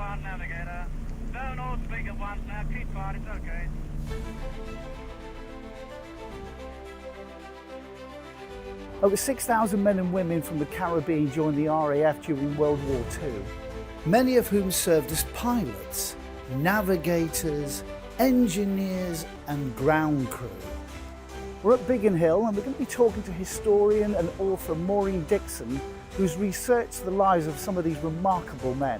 1, navigator. Don't all speak at once now. Keep quiet, it's okay. Over 6,000 men and women from the Caribbean joined the RAF during World War II, many of whom served as pilots, navigators, engineers and ground crew. We're at Biggin Hill and we're going to be talking to historian and author Maureen Dickson, who's researched the lives of some of these remarkable men.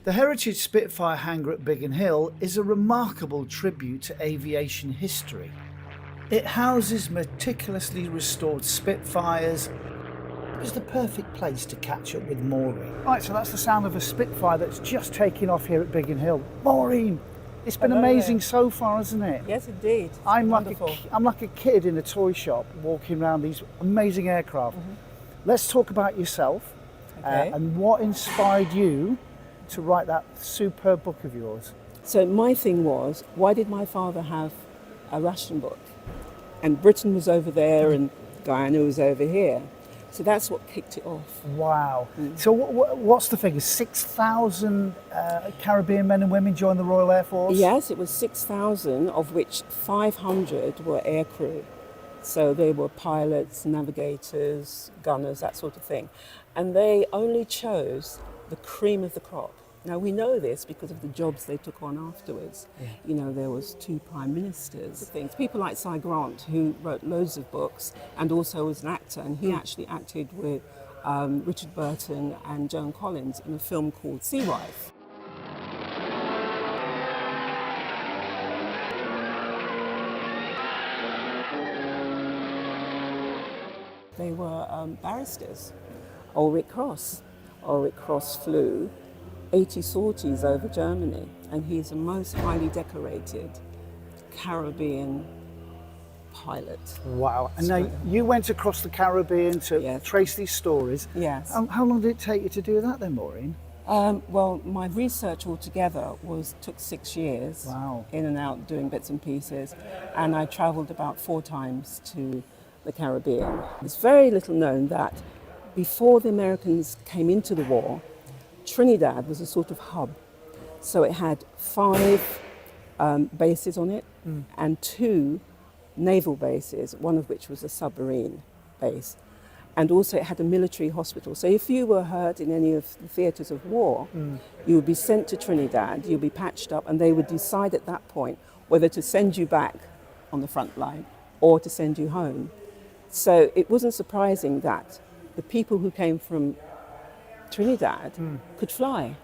The Heritage Spitfire hangar at Biggin Hill is a remarkable tribute to aviation history. It houses meticulously restored Spitfires. It was the perfect place to catch up with Maureen. Right, so that's the sound of a Spitfire that's just taking off here at Biggin Hill. Maureen, it's been amazing so far, hasn't it? Yes, indeed. I'm like a kid in a toy shop walking around these amazing aircraft. Let's talk about yourself and what inspired you to write that superb book of yours. So my thing was, why did my father have a ration book? And Britain was over there and Guyana was over here. So that's what kicked it off. Wow. So what's the figure? 6,000 Caribbean men and women joined the Royal Air Force? Yes, it was 6,000, of which 500 were aircrew. So they were pilots, navigators, gunners, that sort of thing. And they only chose the cream of the crop. Now we know this because of the jobs they took on afterwards. You know, there was 2 prime ministers, things. People like Cy Grant, who wrote loads of books and also was an actor, and he actually acted with Richard Burton and Joan Collins in a film called Sea Wife. They were barristers. Ulrich Cross flew 80 sorties over Germany, and he's the most highly decorated Caribbean pilot. Wow. And now you went across the Caribbean to trace these stories. Yes. How long did it take you to do that then, Maureen? Well, my research altogether took 6 years. Wow. In and out doing bits and pieces, and I travelled about 4 times to the Caribbean. It's very little known that before the Americans came into the war, Trinidad was a sort of hub. So it had 5 bases on it and 2 naval bases, one of which was a submarine base. And also it had a military hospital. So if you were hurt in any of the theatres of war, you would be sent to Trinidad, you'd be patched up, and they would decide at that point whether to send you back on the front line or to send you home. So it wasn't surprising that the people who came from Trinidad could fly,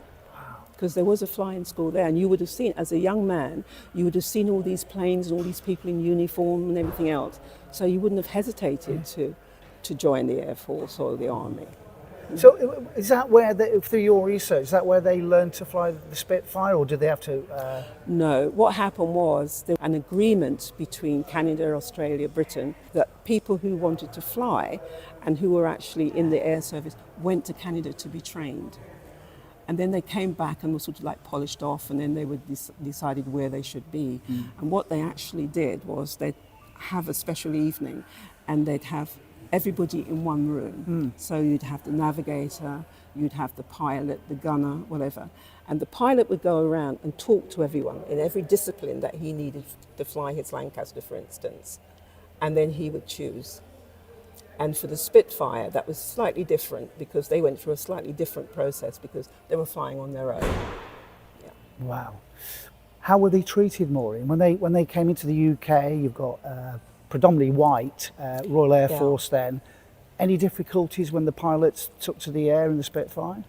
because there was a flying school there, and you would have seen, as a young man, you would have seen all these planes and all these people in uniform and everything else, so you wouldn't have hesitated to join the Air Force or the Army. So is that where, through your research, is that where they learned to fly the Spitfire, or did they have to? No, what happened was there was an agreement between Canada, Australia, Britain, that people who wanted to fly and who were actually in the air service went to Canada to be trained. And then they came back and were sort of like polished off, and then they would decided where they should be. And what they actually did was they'd have a special evening, and they'd have everybody in one room. So you'd have the navigator, you'd have the pilot, the gunner, whatever. And the pilot would go around and talk to everyone in every discipline that he needed to fly his Lancaster, for instance. And then he would choose. And for the Spitfire, that was slightly different, because they went through a slightly different process because they were flying on their own. Wow. How were they treated, Maureen? When they came into the UK, you've got predominantly white Royal Air Force then. Any difficulties when the pilots took to the air in the Spitfire?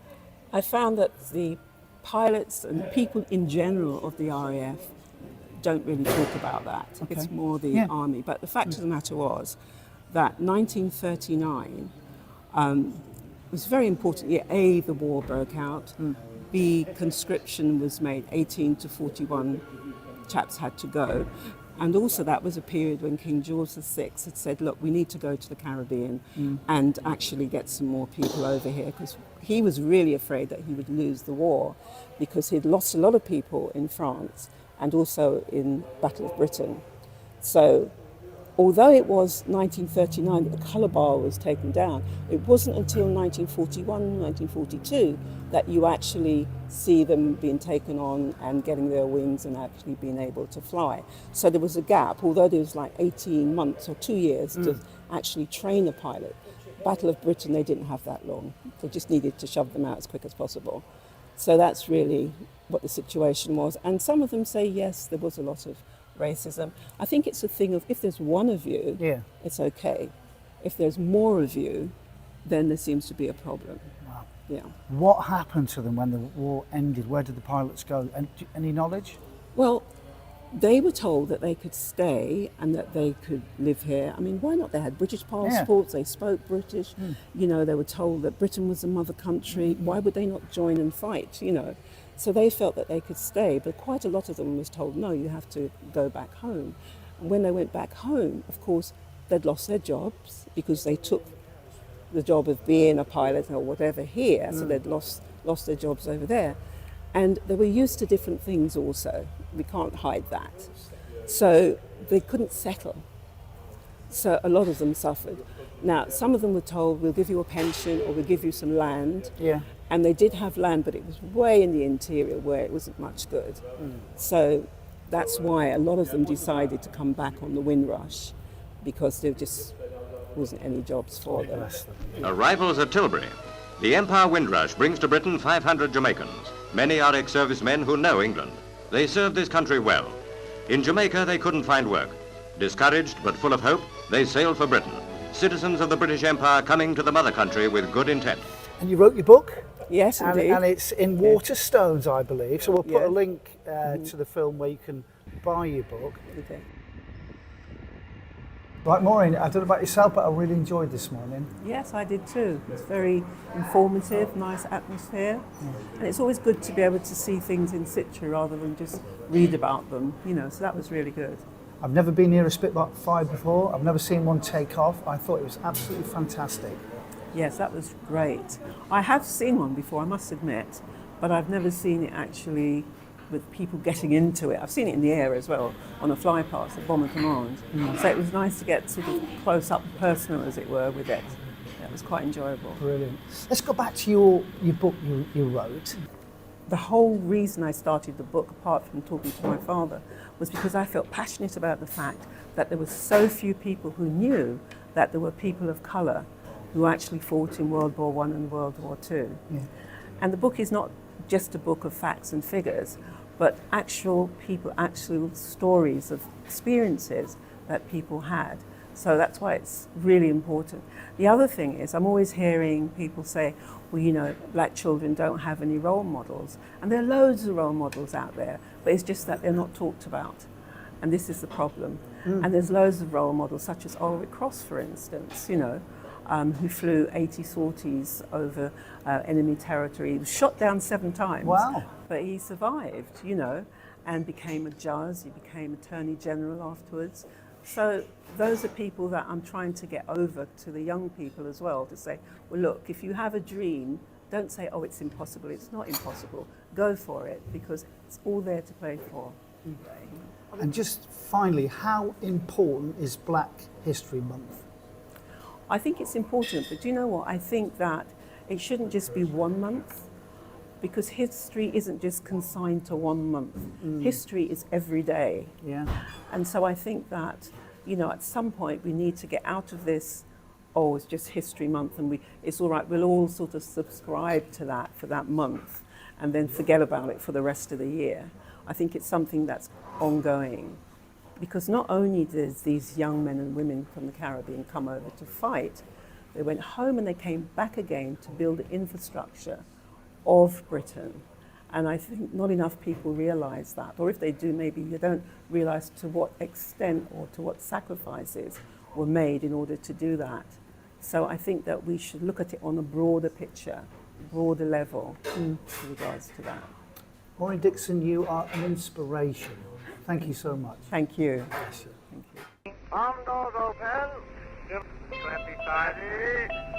I found that the pilots and the people in general of the RAF don't really talk about that. It's more the Army. But the fact of the matter was that 1939 was very important. A, the war broke out. B, conscription was made, 18 to 41 chaps had to go. And also that was a period when King George VI had said, look, we need to go to the Caribbean and actually get some more people over here, because he was really afraid that he would lose the war, because he'd lost a lot of people in France and also in Battle of Britain. So although it was 1939 that the colour bar was taken down, it wasn't until 1941, 1942 that you actually see them being taken on and getting their wings and actually being able to fly. So there was a gap, although there was like 18 months or 2 years to actually train a pilot. Battle of Britain, they didn't have that long. They just needed to shove them out as quick as possible. So that's really what the situation was. And some of them say, yes, there was a lot of racism. I think it's a thing of, if there's one of you, it's okay. If there's more of you, then there seems to be a problem. Wow. Yeah. What happened to them when the war ended? Where did the pilots go? Any knowledge? Well, they were told that they could stay and that they could live here. I mean, why not? They had British passports, they spoke British, you know, they were told that Britain was the mother country. Why would they not join and fight, you know? So they felt that they could stay, but quite a lot of them was told, no, you have to go back home. And when they went back home, of course, they'd lost their jobs because they took the job of being a pilot or whatever here, so they'd lost their jobs over there. And they were used to different things also. We can't hide that. So they couldn't settle. So a lot of them suffered. Now, some of them were told, we'll give you a pension or we'll give you some land. Yeah. And they did have land, but it was way in the interior where it wasn't much good. So that's why a lot of them decided to come back on the Windrush, because there just wasn't any jobs for them. Arrivals at Tilbury. The Empire Windrush brings to Britain 500 Jamaicans. Many are ex-servicemen who know England. They served this country well. In Jamaica, they couldn't find work. Discouraged but full of hope, they sailed for Britain. Citizens of the British Empire coming to the mother country with good intent. And you wrote your book? Yes, indeed. And it's in Waterstones, I believe. So we'll put a link to the film where you can buy your book. Okay. Right, Maureen, I don't know about yourself, but I really enjoyed this morning. Yes, I did too. It's very informative, nice atmosphere. And it's always good to be able to see things in situ rather than just read about them, you know, so that was really good. I've never been near a Spitfire before. I've never seen one take off. I thought it was absolutely fantastic. Yes, that was great. I have seen one before, I must admit, but I've never seen it actually with people getting into it. I've seen it in the air as well, on a fly past at Bomber Command. So it was nice to get sort of close up, personal as it were, with it. It was quite enjoyable. Brilliant. Let's go back to your book you wrote. The whole reason I started the book, apart from talking to my father, was because I felt passionate about the fact that there were so few people who knew that there were people of colour who actually fought in World War I and World War II. Yeah. And the book is not just a book of facts and figures, but actual people, actual stories of experiences that people had. So that's why it's really important. The other thing is, I'm always hearing people say, well, you know, black children don't have any role models. And there are loads of role models out there, but it's just that they're not talked about. And this is the problem. And there's loads of role models, such as Ulrich Cross, for instance, you know, who flew 80 sorties over enemy territory. He was shot down 7 times. Wow. But he survived, you know, and became a judge. He became Attorney General afterwards. So those are people that I'm trying to get over to the young people as well, to say, well, look, if you have a dream, don't say, oh, it's impossible. It's not impossible. Go for it, because it's all there to play for. And just finally, how important is Black History Month? I think it's important, but do you know what? I think that it shouldn't just be 1 month, because history isn't just consigned to 1 month. History is every day. Yeah. And so I think that, you know, at some point we need to get out of this, oh, it's just History Month and it's all right, we'll all sort of subscribe to that for that month and then forget about it for the rest of the year. I think it's something that's ongoing, because not only did these young men and women from the Caribbean come over to fight, they went home and they came back again to build the infrastructure of Britain. And I think not enough people realise that, or if they do, maybe they don't realise to what extent or to what sacrifices were made in order to do that. So I think that we should look at it on a broader picture, broader level with regards to that. Maureen Dickson, you are an inspiration. Thank you so much. Thank you. Bless you. Thank you. Arm doors open. 20 tidy.